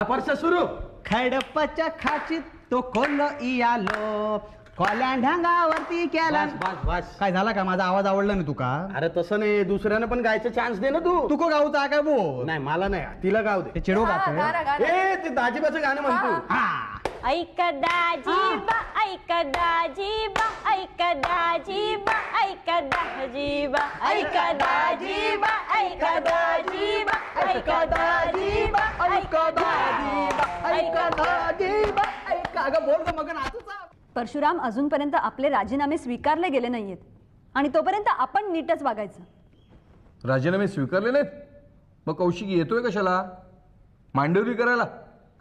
परस सुरू खडपच्या खाचीत तो कोल्ह इयालो कोल्यांढांगावरती केला. बस बस काय झाला का? माझा आवाज आवडला नाही तुका? अरे तसं नाही, दुसऱ्यानं पण गायचं चान्स दे ना तू. तुको गावता काय बोल? नाही मला नाही, तिला गाव दे. ते चिडो गातो. ए ते दाजीबाचं गाणं म्हणतो. ऐक दाजीबा ऐक दाजीबा ऐक दाजीबा ऐक दाजीबा ऐक दाजीबा ऐक दाजीबा ऐक दाजीबा ऐक दाजीबा ऐक दाजीबा ऐक. अगं बोल ग मग नाचूचा. परशुराम, अजूनपर्यंत आपले राजीनामे स्वीकारले गेले नाहीयेत आणि तोपर्यंत आपण नीटच वागायचं. राजीनामे स्वीकारले नाहीत मग कौशिक येतोय कशाला? मांडवली करायला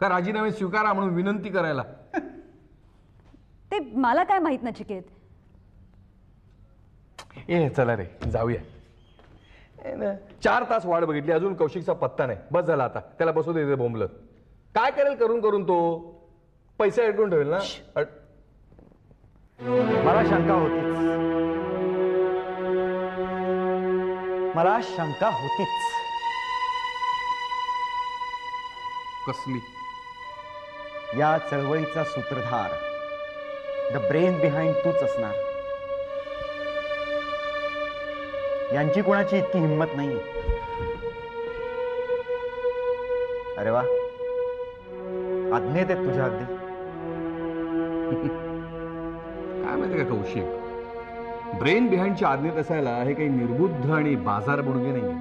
का राजीनामे स्वीकारा म्हणून विनंती करायला? ते मला काय माहित नचिकेत. ए चला रे जाऊया. 4 तास वाट बघितली, अजून कौशिकचा पत्ता नाही. बस झाला आता, त्याला बसू दे बोंबलं. काय करेल करून करून तो? पैसे अडकून ठेवेल ना. मला शंका होतीच, मला शंका होतीच. कसली? या चळवळीचा सूत्रधार, द ब्रेन बिहाइंड तूच असणार. यांची कोणाची इतकी हिंमत नाही. अरे वा, आज्ञेत आहेत तुझ्या अगदी. काय माहिती का कौशिक, ब्रेन बिहाइंडच्या आज्ञेत असायला हे काही निर्बुद्ध आणि बाजार बुडगे नाहीये.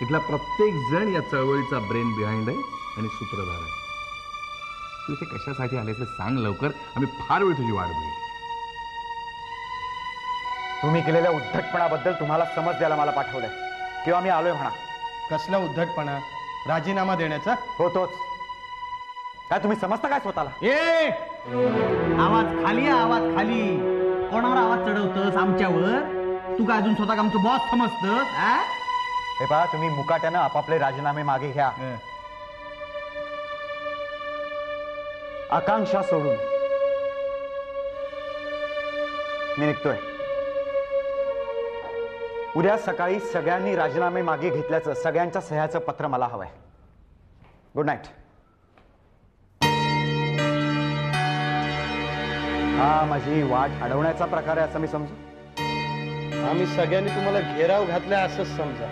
इथला प्रत्येक जण या चळवळीचा ब्रेन बिहाइंड आहे आणि सूत्रधार आहे. तू इथे कशासाठी आले ते सांग लवकर, आम्ही फार वेळ तुझी वाट बघितली. तुम्ही केलेल्या उद्धटपणाबद्दल तुम्हाला समज द्यायला मला पाठवलंय किंवा मी आलोय म्हणा. कसला उद्धटपणा? राजीनामा देण्याचा? हो तोच. काय तुम्ही समजता काय स्वतःला? ए आवाज खाली, आवाज खाली. कोणावर आवाज चढवतस? आमच्यावर? तू काय अजून स्वतः आमचं बॉस समजतस? हे पहा, तुम्ही मुकाट्यानं आपापले राजीनामे मागे घ्या. आकांक्षा सोडून मी निघतोय. उद्या सकाळी सगळ्यांनी राजीनामे मागे घेतल्याचं सगळ्यांच्या सह्याचं पत्र मला हवंय. Good night. हा माझी वाट अडवण्याचा प्रकार आहे असं मी समजू? आम्ही सगळ्यांनी तुम्हाला घेराव घातलाय असंच समजा.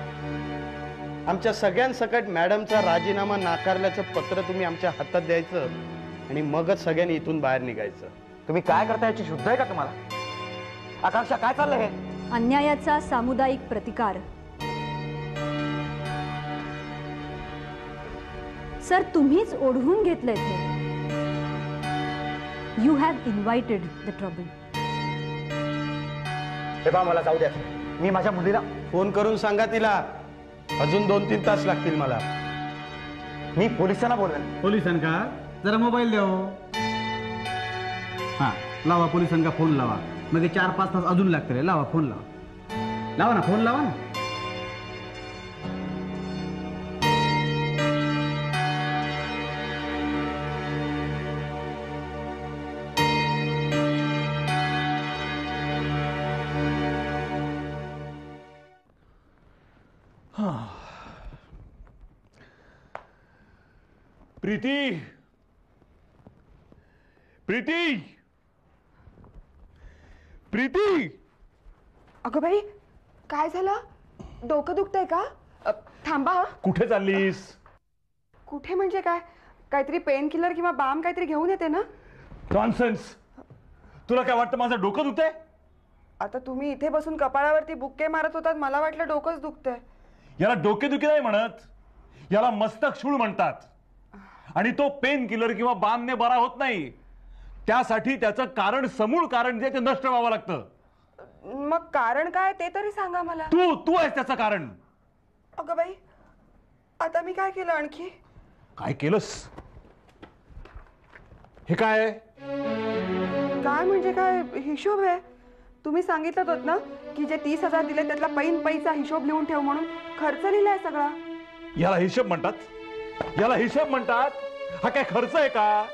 आमच्या सगळ्यांसकट मॅडमचा राजीनामा नाकारल्याचं पत्र तुम्ही आमच्या हातात द्यायचं आणि मगच सगळ्यांनी इथून बाहेर निघायचं. तुम्ही काय करता याची शुद्ध आहे का तुम्हाला? आकांक्षा, काय चाललंय हे? अन्यायाचा सामुदायिक प्रतिकार. सर, तुम्हीच ओढवून घेतलंय ते. You have invited the trouble. हे बा, मला जाऊ द्या. मी माझ्या मुलीला फोन करून सांगा तिला. अजून 2-3 तास लागतील मला. मी पोलिसांना बोलवेन. पोलिसांका जरा मोबाईल द्या. हा लावा, पोलिसांका फोन लावा. मग 4-5 तास अजून लागतील. लावा फोन, लावा. लावा ना फोन, लावा ना. प्रीती, प्रीती, प्रीती. अगं बाई, काय झालं? डोकं दुखतंय का? थांबा. कुठे चाललीस? कुठे म्हणजे काय? काहीतरी पेन किलर किंवा बाम काहीतरी घेऊन येते ना. नॉनसेन्स. तुला काय वाटतं माझं डोकं दुखतंय? आता तुम्ही इथे बसून कपाळावरती बुक्के मारत होतात, मला वाटलं डोकंच दुखतंय. याला डोकेदुखी नाही म्हणत, याला मस्तक शूळ म्हणतात. आणि तो पेन किलर किंवा बामने बरा होत नाही. त्यासाठी त्याचं कारण, समूळ कारण जे ते नष्ट व्हावं लागतं. मग कारण काय ते तरी सांगा मला. तू आहेस त्याचं कारण. अगं बाई, आता मी काय केलं आणखी? काय केलंस? हे काय? काय म्हणजे काय? हिशोब आहे. तुम्ही सांगितलं होत ना की जे 30,000 दिले त्यातला पैचा हिशोब लिहून ठेव म्हणून. खर्च लिहिलाय सगळा. याला हिशोब म्हणतात? याला हिशोब म्हणतात? हा काय खर्च आहे का?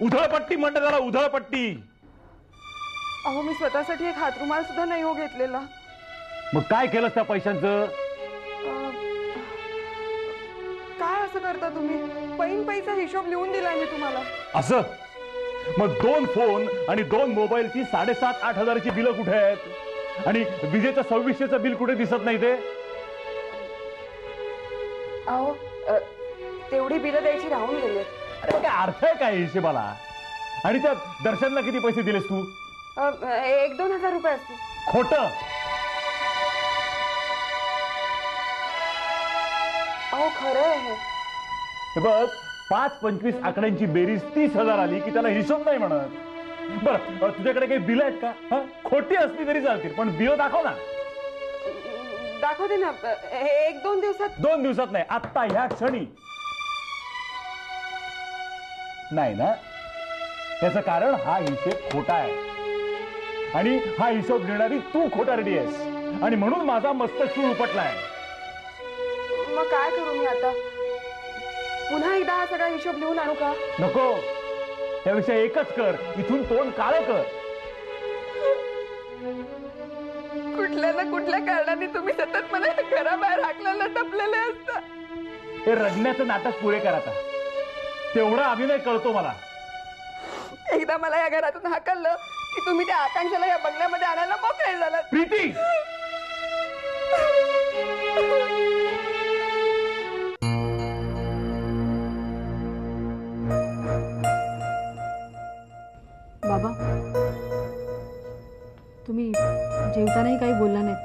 उधळपट्टी म्हणतात त्याला, उधळपट्टी. अहो, मी स्वतःसाठी एक हातरुमाल सुद्धा नाही हो घेतलेला. मग काय केलंस त्या पैशांचं? काय असं करता तुम्ही? पैन पैसा हिशोब लिहून दिलाय मी तुम्हाला. असं मग 2 फोन आणि 2 मोबाईलची 7,500-8 हजाराची बिलं कुठे आहेत? आणि विजेचं 2600चं बिल कुठे दिसत नाही ते? अहो तेवढी बिलं द्यायची राहून गेले. अरे काय अर्थ आहे काय हिशेबाला? आणि त्या दर्शनला किती पैसे दिलेस तू? 1-2 हजार रुपये असतील. खोटं. अहो खरं आहे. हे बघ 5-25 आकड्यांची बेरीज 30,000 आली की त्याला हिशोब नाही म्हणत. बरं तुझ्याकडे काही बिलं आहेत का? खोटी असली तरी चालतील पण बिलं दाखव ना. दाखवते ना. 1-2 दिवसात. 2 दिवसात नाही, आत्ता ह्या क्षणी. नाही ना, याचं कारण हा हिशेब खोटा आहे आणि हा हिशोब देणारी तू खोटारडी आहेस आणि म्हणून माझा मस्तक चूळ उपटलाय. मग काय करू मी आता? पुन्हा एकदा हा सगळा हिशोब लिहून आणू का? नको, त्यापेक्षा एकच कर, इथून तोंड काळं कर. कुठल्या ना कुठल्या कारणाने तुम्ही सतत मला घराबाहेर हाकलायला टपलेले असता. हे रडण्याचं नाटक पुरे कर आता. तेवढा अभिनय कळतो मला. एकदा मला या घरातून हाकललं की तुम्ही त्या आकांक्षाला या बंगल्यामध्ये आणायला मोकळे झालात. प्रीती, बाबा, तुम्ही जेवतानाही काही बोलला नाहीत.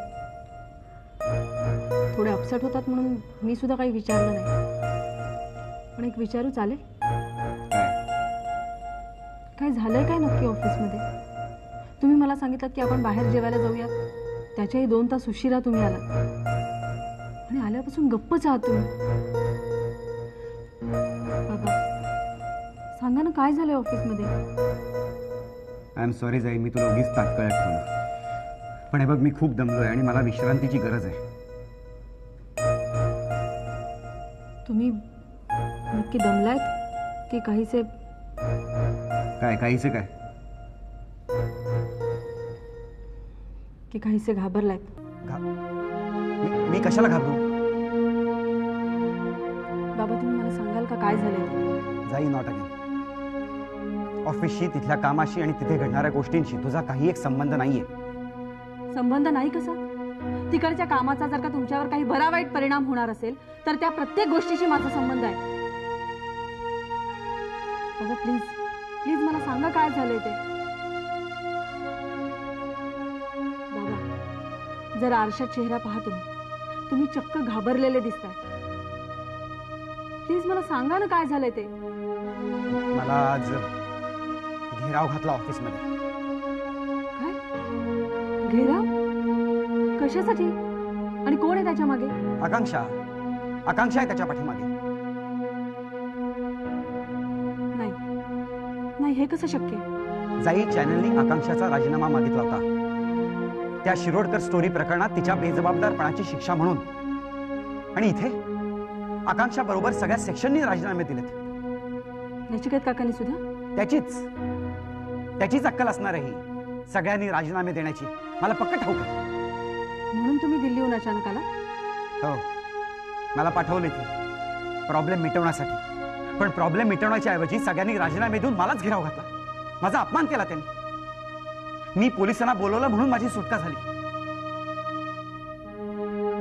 थोडे अपसेट होतात म्हणून मी सुद्धा काही विचारलं नाही. पण एक विचारू चालेल? काय झालंय काय नक्की ऑफिसमध्ये? तुम्ही मला सांगितलं की आपण बाहेर जेवायला जाऊयात. त्याच्याही 2 तास उशिरा तुम्ही आलात आणि आल्यापासून गप्पच आहात तुम्ही. बाबा सांगा ना, काय झालंय ऑफिसमध्ये? आय एम सॉरी जाई, मी तुला उगीच तात्काळ ठेवलं. पण हे बघ, मी खूप दमलोय आणि मला विश्रांतीची गरज आहे. तुम्ही नक्की दमलायत की काहीसे? काय काहीच काय? की काहीसे घाबरलायत? मी कशाला घाबरू? बाबा तुम्ही मला सांगाल का काय झालंय? जाई नॉट अगेन. ऑफिसशी, तिथल्या कामाशी आणि तिथे घडणाऱ्या गोष्टींशी तुझा काही एक संबंध नाहीये. संबंध नाही कसा? तिकडच्या कामाचा जर का तुमच्यावर काही बरा वाईट परिणाम होणार असेल तर त्या प्रत्येक गोष्टीशी माझा संबंध आहे. बाबा प्लीज प्लीज मला सांगा काय झालंय ते. बाबा जर आरशात चेहरा पहा तुम्ही चक्क घाबरलेले दिसताय. प्लीज मला सांगा ना काय झालंय ते. मला आज घेराव घातला ऑफिसमध्ये. काय घेराव? कशासाठी? आणि कोण आहे त्याच्या मागे? आकांक्षा आहे त्याच्या पाठीमागे. नाही हे कसं शक्य आहे? जाई चॅनलनी आकांक्षाचा राजीनामा मागितला होता. त्या शिरोडकर स्टोरी प्रकरणात तिच्या बेजबाबदारपणाची शिक्षा म्हणून. आणि इथे आकांक्षा बरोबर सगळ्या सेक्शननी राजीनामे दिलेत. नचिकेत काकांनी सुद्धा? त्याचीच अक्कल असणार आहे. सगळ्यांनी राजीनामे देण्याची मला पक्क ठाऊक आहे. म्हणून तुम्ही दिल्लीहून अचानक आला? हो, मला पाठवले ते प्रॉब्लेम मिटवण्यासाठी. पण प्रॉब्लेम मिटवण्याच्या ऐवजी सगळ्यांनी राजीनामे देऊन मलाच घेराव घातला. माझा अपमान केला त्यांनी. मी पोलिसांना बोलवलं म्हणून माझी सुटका झाली.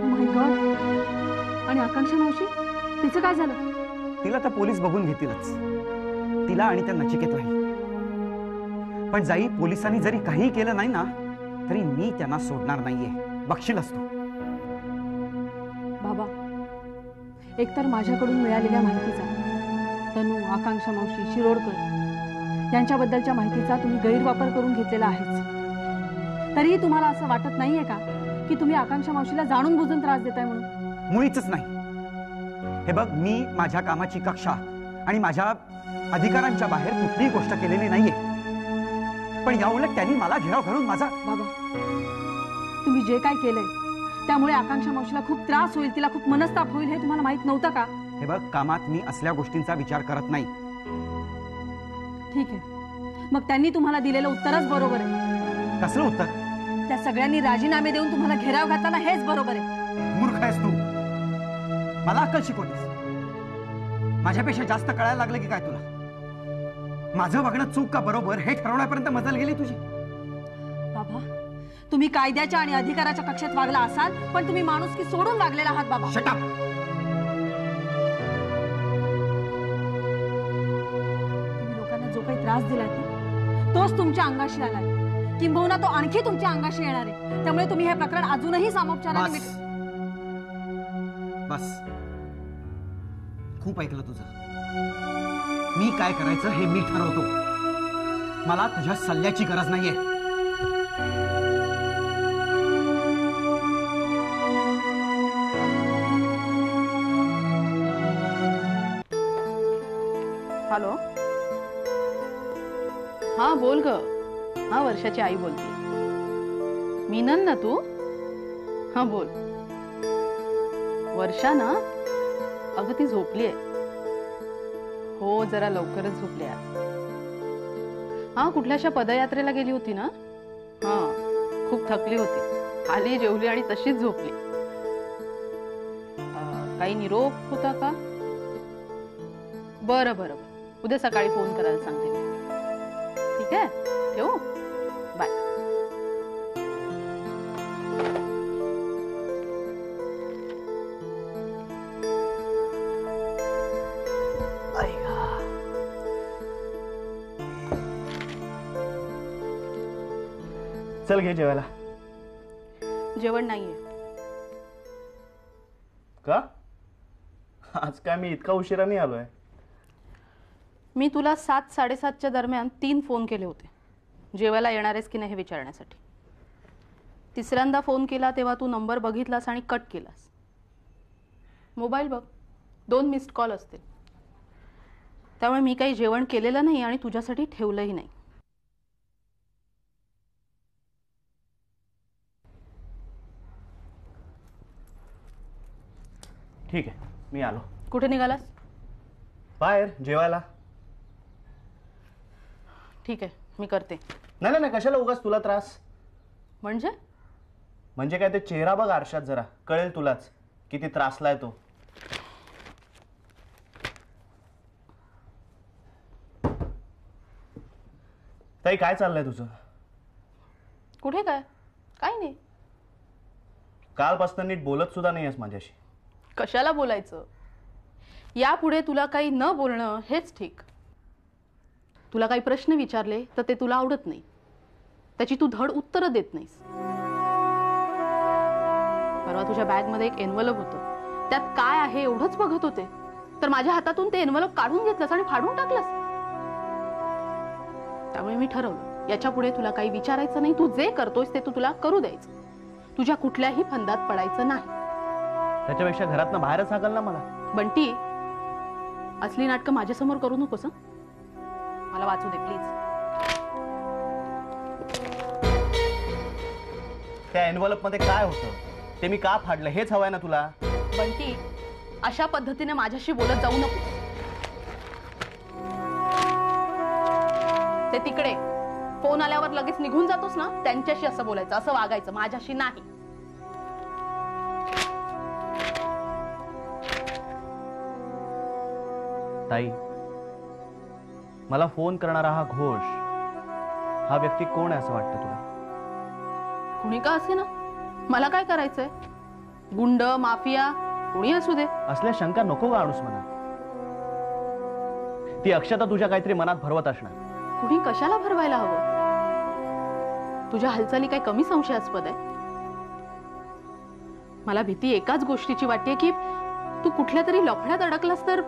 माय गॉड. आणि आकांक्षा मावशी, तिचं काय झालं? तिला तर पोलीस बघून घेतीलच, तिला आणि त्या नचिकेतलाही. पण जाई, पोलिसांनी जरी काही केलं नाही ना तरी मी त्यांना सोडणार नाहीये. बघशील असतो. बाबा एकतर माझ्याकडून मिळालेल्या माहितीचा, तनू, आकांक्षा मावशी, शिरोडकर यांच्याबद्दलच्या माहितीचा तुम्ही गैरवापर करून घेतलेला आहेच. तरीही तुम्हाला असं वाटत नाहीये का की तुम्ही आकांक्षा मावशीला जाणून बुजून त्रास देताय म्हणून? मुळीच नाही. हे बघ, मी माझ्या कामाची कक्षा आणि माझ्या अधिकारांच्या बाहेर कुठलीही गोष्ट केलेली नाहीये. पण याउलट त्यांनी मला घेराव घालून माझा. बाबा तुम्ही जे काय केलंय त्यामुळे आकांक्षा मावशीला खूप त्रास होईल, तिला खूप मनस्ताप होईल हे तुम्हाला माहित नव्हतं का? हे बघ, कामात मी असल्या गोष्टींचा विचार करत नाही. ठीक आहे, मग त्यांनी तुम्हाला दिलेलं उत्तरच बरोबर आहे. कसलं उत्तर? त्या सगळ्यांनी राजीनामे देऊन तुम्हाला घेराव घातला हेच बरोबर आहे. मूर्ख आहेस तू. मला अक्कल शिकवतेस. माझ्यापेक्षा जास्त कळायला लागलं की काय तुला? माझं वागणं चूक का बरोबर हे ठरवण्यापर्यंत मजल गेली तुझी. बाबा, तुम्ही कायद्याच्या आणि अधिकाराच्या कक्षेत वागला असाल, पण तुम्ही माणुसकी सोडून वागलेला आहात बाबा. Shut up. तुम्ही लोकांना जो काही त्रास दिलाय ना, तोच तुमच्या अंगाशी आलाय, किंबहुना तो आणखी तुमच्या अंगाशी येणार आहे. त्यामुळे तुम्ही हे प्रकरण अजूनही सामोपचाराने बस. खूप ऐकलं तुझं. मी काय करायचं हे मी ठरवतो. मला तुझ्या सल्ल्याची गरज नाहीये. हॅलो. हा बोल ग. हा वर्षाची आई बोलते. मीनन ना तू? हा बोल. वर्षा ना? अगं ती झोपली आहे. हो जरा लवकरच झोपली आज. हा कुठल्याशा पदयात्रेला गेली होती ना? हा खूप थकली होती. आली जेवली आणि तशीच झोपली. काही निरोप होता का? बरं बरं बरं. उद्या सकाळी फोन करायला सांगते मी. ठीक आहे ठेवू. बाय. चल घे जेवायला. जेवण नाहीये. का? आज काय मी इतका उशिराने आलोय? मी तुला 7-7:30च्या दरम्यान 3 फोन केले होते जेवायला येणारेस की नाही हे विचारण्यासाठी. तिसऱ्यांदा फोन केला तेव्हा तू नंबर बघितलास आणि कट केलास. मोबाईल बघ, 2 मिस्ड कॉल असतील. त्यामुळे मी काही जेवण केलेलं नाही आणि तुझ्यासाठी ठेवलंही नाही. ठीक आहे मी आलो. कुठे निघालास? बाहेर जेवायला. ठीक आहे मी करते. नाही नाही कशाला उगाच तुला त्रास. म्हणजे काय ते चेहरा बघ आरशात जरा, कळेल तुलाच किती त्रासलाय तो. ताई काय चाललंय तुझं? कुठे काय? काही नाही. कालपासून नीट बोलत सुद्धा नाहीयेस माझ्याशी. कशाला बोलायचं? यापुढे तुला काही न बोलणं हेच ठीक. तुला काही प्रश्न विचारले तर ते तुला आवडत नाही, त्याची तू धड उत्तरं देत नाहीस. परवा तुझ्या बॅगमध्ये एक एन्व्हलप होतं, त्यात काय आहे एवढंच बघत होते तर माझ्या हातातून ते एन्व्हलप काढून घेतलंस आणि फाडून टाकलंस. त्यामुळे मी ठरवलं याच्यापुढे तुला काही विचारायचं नाही. तू जे करतोयस ते तुला करू द्यायचं. तुझ्या कुठल्याही फंदात पडायचं नाही. त्याच्यापेक्षा घरातनं बाहेरच हाकल ना मला. बंटी, असली नाटकं माझ्यासमोर करू नकोस. मला वाचू दे प्लीज. त्या एन्व्हलप मध्ये काय होतं ते मी का फाडलं हेच हवंय ना तुला? बंटी, अशा पद्धतीने माझ्याशी बोलत जाऊ नको. ते तिकडे फोन आल्यावर लगेच निघून जातोस ना, त्यांच्याशी असं बोलायचं, असं वागायचं, माझ्याशी नाही. ताई, मला फोन करणारा हा घोष, हा व्यक्ती कोण आहे असं वाटतं तुला? कुणी का असे ना, मला काय करायचंय? गुंड, माफिया, कुणी असू दे. असल्या शंका नको का आणूस मनात? ती अक्षता तुझ्या काहीतरी मनात भरवत असणार. कुणी कशाला भरवायला हवं? तुझ्या हालचाली काही कमी संशयास्पद आहे? मला भीती एकाच गोष्टीची वाटते की तू कुठल्या तरी लफड्यात अडकलास तर.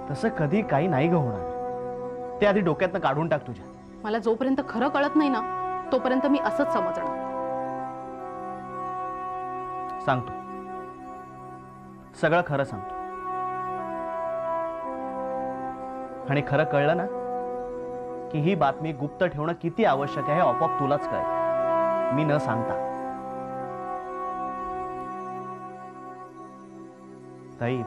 तसं कधी काही नाही ग होणार. ते आधी डोक्यातनं काढून टाक तुझ्या. मला जोपर्यंत खरं कळत नाही ना तोपर्यंत मी असंच समजणार. सांगतो, सगळं खरं सांगतो. आणि खरं कळलं ना की ही बातमी गुप्त ठेवणं किती आवश्यक आहे आपोआप तुलाच कळेल, मी न सांगता. ताई,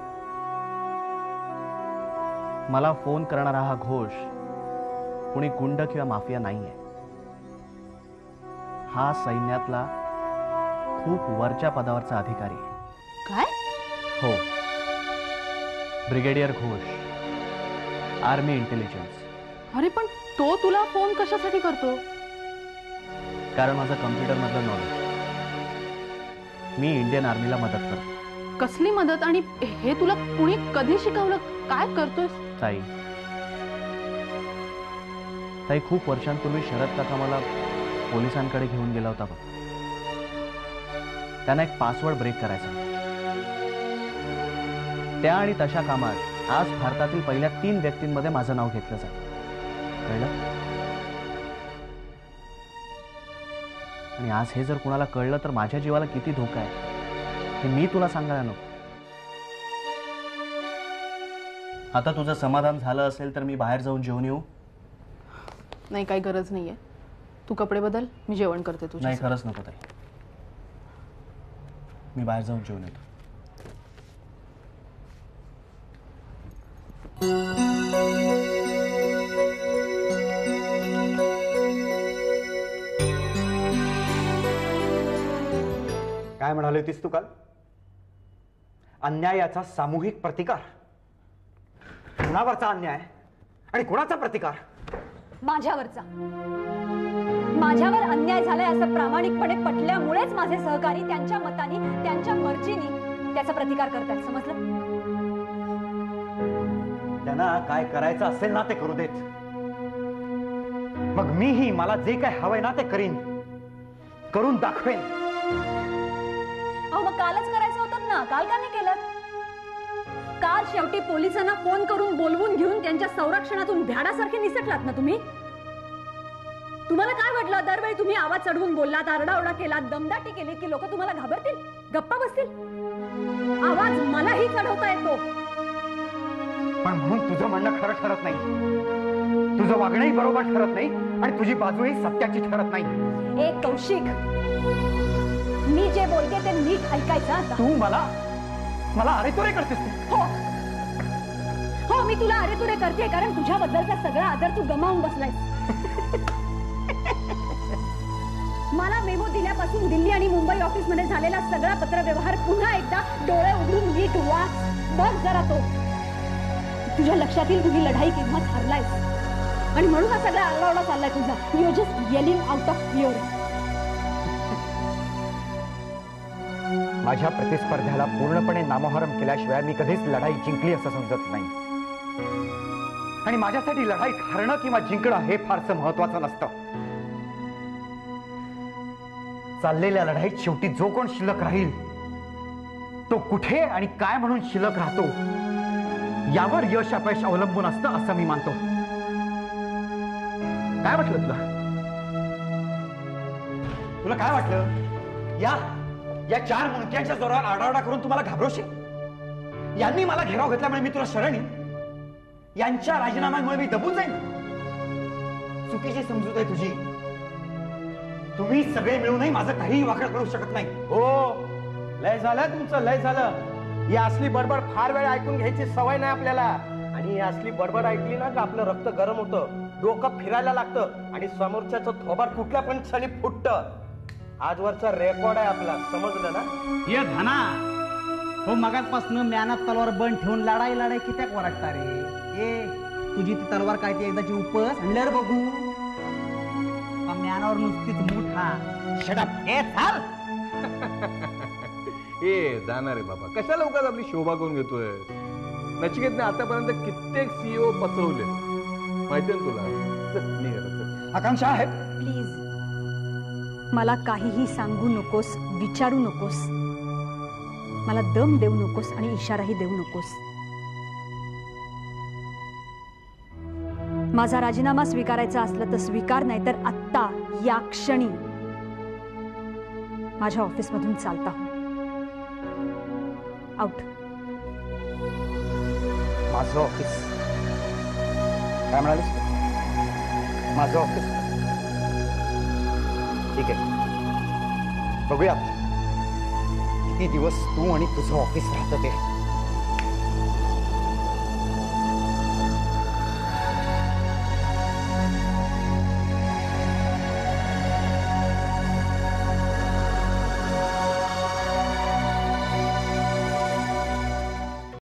मला फोन करणारा हा घोष कुणी गुंड किंवा माफिया नाहीये. हा सैन्यातला खूप वरच्या पदावरचा अधिकारी आहे. काय? हो, ब्रिगेडियर घोष. Army intelligence. अरे पण तो तुला फोन कशासाठी करतो? कारण माझं कम्प्युटर मधलं नॉलेज. मी इंडियन आर्मीला मदत करतो. कसली मदत? आणि हे तुला कुणी कधी शिकवलं? काय करतोय? ताई ताई खूप वर्षांपूर्वी शरद काका मला पोलिसांकडे घेऊन गेला होता बघ. त्यांना एक पासवर्ड ब्रेक करायचा. त्या आणि तशा कामात आज भारतातील पहिल्या 3 व्यक्तींमध्ये माझं नाव घेतलं जातं. कळलं? आणि आज हे जर कुणाला कळलं तर माझ्या जीवाला किती धोका आहे हे मी तुला सांगायला नको. आता तुझं समाधान झालं असेल तर मी बाहेर जाऊन जेवून येऊ? नाही, काही गरज नाहीये. तू कपडे बदल, मी जेवण करते तुझ्या. नाही, खरंच नको ताई. मी बाहेर जाऊन जेवून येतो. काय म्हणाली होतीस तू काल? अन्यायाचा सामूहिक प्रतिकार. कुणावरचा अन्याय आणि कुणाचा प्रतिकार? माझ्यावरचा. माझ्यावर अन्याय झालाय असं प्रामाणिकपणे पटल्यामुळेच माझे सहकारी त्यांच्या मताने, त्यांच्या मर्जीने त्याचा प्रतिकार करतात. समजलं? त्यांना काय करायचं असेल ना ते करू देत. मग मीही मला जे काय हवंय ना ते करीन, करून दाखवेन. अहो मग कालच करायचं होतं ना, काल का नाही केलं? काल शेवटी पोलिसांना फोन करून बोलवून घेऊन त्यांच्या संरक्षणातून भ्याडासारखे निसटलात ना तुम्ही. तुम्हाला काय वाटलं दरवेळी तुम्ही आवाज चढवून बोललात, आरडाओरडा केलात, दमदाटी केली की लोक तुम्हाला घाबरतील, गप्पा बसतील? आवाज मलाही चढवता येतो. पण म्हणून तुझं म्हणणं खरं ठरत नाही, तुझं वागणंही बरोबर ठरत नाही आणि तुझी बाजूही सत्याची ठरत नाही. एक कौशिक, मी जे बोलते ते नीट ऐकायचं. तू मला अरेतुरे करतेस. हो हो, मी तुला अरेतुरे करते कारण तुझ्याबद्दलचा सगळा आदर तू गमावून बसलायस. मला मेमो दिल्यापासून दिल्ली आणि मुंबई ऑफिस मध्ये झालेला सगळा पत्रव्यवहार पुन्हा एकदा डोळे उघडून नीट वाच, बघ जरा तो. तुझ्या लक्षात येईल तुझी लढाई केव्हाच हरलायस आणि म्हणून हा सगळा आरडाओरडा चाललाय तुझा. You just yelling out of fear. माझ्या प्रतिस्पर्ध्याला पूर्णपणे नामोहरम केल्याशिवाय मी कधीच लढाई जिंकली असं समजत नाही. आणि माझ्यासाठी लढाईत हरणं किंवा जिंकणं हे फारसं महत्वाचं नसतं. चाललेल्या लढाईत शेवटी जो कोण शिल्लक राहील तो कुठे आणि काय म्हणून शिल्लक राहतो यावर यश अपयश अवलंबून असतं असं मी मानतो. काय वाटलं तुला काय वाटलं? या 4 मुंडक्यांच्या जोरावर आरडाओरडा करून तुम्हाला घाबरवशील? यांनी मला घेराव घेतल्यामुळे मी तुला शरण येईन? यांच्या राजीनाम्यामुळे मी दबून जाईन? चुकीची समजूत आहे तुझी. तुम्ही सगळे मिळूनही माझं काहीही वाकड करू शकत नाही. हो, लय झालं तुमचं, लय झालं. ही असली बडबड फार वेळ ऐकून घ्यायची सवय नाही आपल्याला. आणि ही असली बडबड ऐकली ना का आपलं रक्त गरम होतं, डोकं फिरायला लागतं आणि समोरच्याचं थोबाड कुठल्या पण क्षणी फुटतं. आजवरचा रेकॉर्ड आहे आपला, समजलं ना? ये धना हो, मगाचपासून म्यानात तलवार बंद ठेवून लढाई कित्याक वरटता रे? ए तुझी ती तलवार काय ती एकदाची उपस आणल्यावर बघू. म्यानावर नुसतीच मुठा. शटअप. ए चाल. ए जाणार रे बाबा, कशाला उगाच आपली शोभा करून घेतोय? नचिकेतने आतापर्यंत कित्येक CEO पचवले माहितीये ना तुला. आकांक्षा आहे. प्लीज मला काहीही सांगू नकोस, विचारू नकोस, मला दम देऊ नकोस आणि इशाराही देऊ नकोस. माझा राजीनामा स्वीकारायचा असला तर स्वीकार, नाही तर आत्ता या क्षणी माझ्या ऑफिसमधून चालता हो. आउट. माझं ऑफिस? काय म्हणालीस? माझं ऑफिस? ठीक आहे, बघूया किती दिवस तू आणि तुझं ऑफिस राहतं ते.